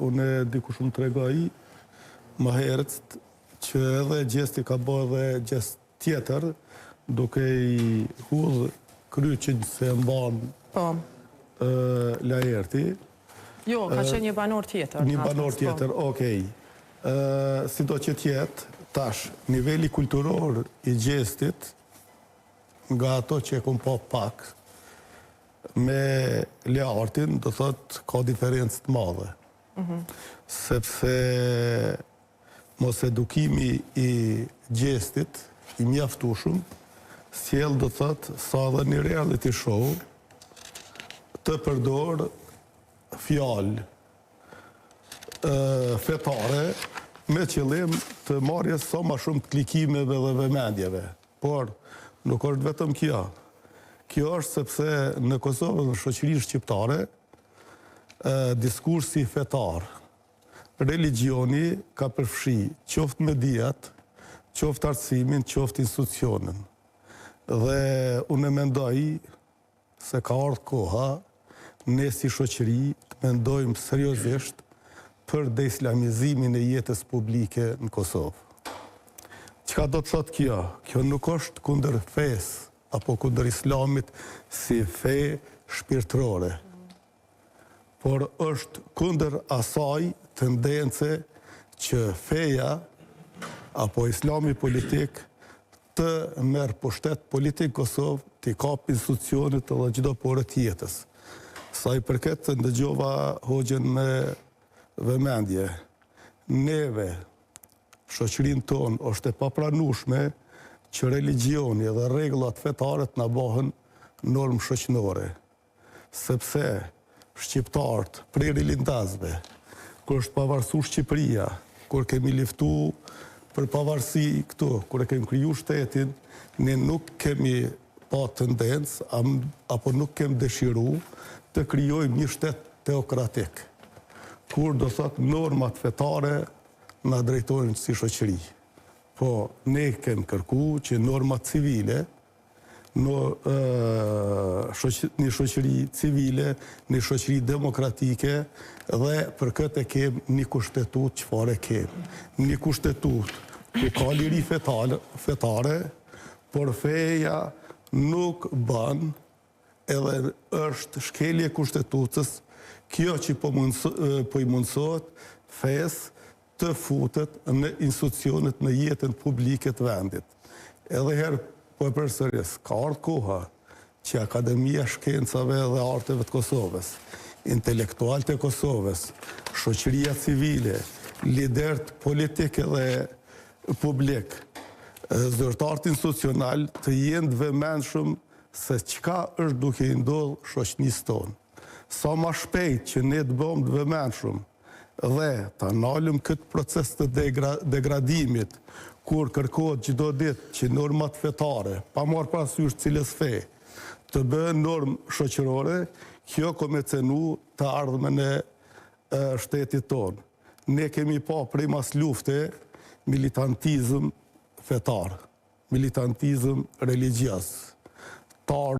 Unë dikush më tregoj më herët që edhe gjesti ka bërë edhe gjest tjetër, duke i hudhë kryqin se mban Laerti. Jo, ka qenë një banor tjetër. Një banor tjetër, okej. Si do që tjetë, tash, nivelli kulturor i gjestit, nga ato që e kom pa pak, me Laertin, do thot, ka diferencë të madhe. Sepse mos edukimi i gjestit, i mjaftueshëm, sjell do thot sa dhe një reality show të përdor fjalë fetare me qëllim të marrjes sa më shumë të klikimeve dhe vëmendjeve. Por nuk është vetëm kjo. Kjo është sepse në Kosovë, në shoqërinë shqiptare, diskursi fetar, religioni ka përfshi qoftë mediat, qoftë arsimin, qoftë institucionin. Dhe unë mendoj se ka ardhur koha ne si shoqëri të mendojmë seriozisht për deislamizimin e jetës publike në Kosovë. Çka do të thotë kjo? Kjo nuk është kundër fesë apo kundër islamit si fe shpirtërore, por është kundër asaj tendence që feja apo islami politik të merr pushtet politik Kosovë, të kap institucionet dhe çdo porë të jetës. Sa i përket të ndëgjova hoxhën me vëmendje. Neve, shoqërinë tonë, është e papranueshme që religioni dhe rregullat fetare të na bëhen normë shoqërore. Sepse shqiptarët prej rilindasve, kur është pavarësu Shqipëria, kur kemi liftu për pavarësi këtu, kur e kemi kriju shtetin, ne nuk kemi pa tendencë, apo nuk kemi dëshiru të krijojmë një shtet teokratik, kur do thot normat fetare na drejtojnë si shoqëri. Po ne kemi kërku që normat civile, një shoqëri civile, një shoqëri demokratike, dhe për këtë e kemë një kushtetut çfarë kemë. Një kushtetut ku ka liri fetare, por feja nuk bën, edhe është shkelje kushtetutës, kjo që po i mundësot fesë të futet në institucionet në jetën publike të vendit. Edhe herë po e përsëris, ka ardhur koha që Akademia Shkencave dhe Arteve të Kosovës, intelektualët e Kosovës, shoqëria civile, liderët politike dhe publik, zyrtarët institucional të jenë të vëmendshëm se çka është duke i ndodhur shoqënisë tonë. Sa më shpejt që ne të bëjmë të vëmendshëm dhe ta ndalëm këtë proces të degradimit, kur kërkohet çdo ditë që normat fetare, pa marrë parasysh cilës fe, të bëhen normë shoqërore, kjo komecenu të ardhmen e shtetit tonë. Ne kemi pa prej mas lufte militantizëm fetar, militantizëm religios.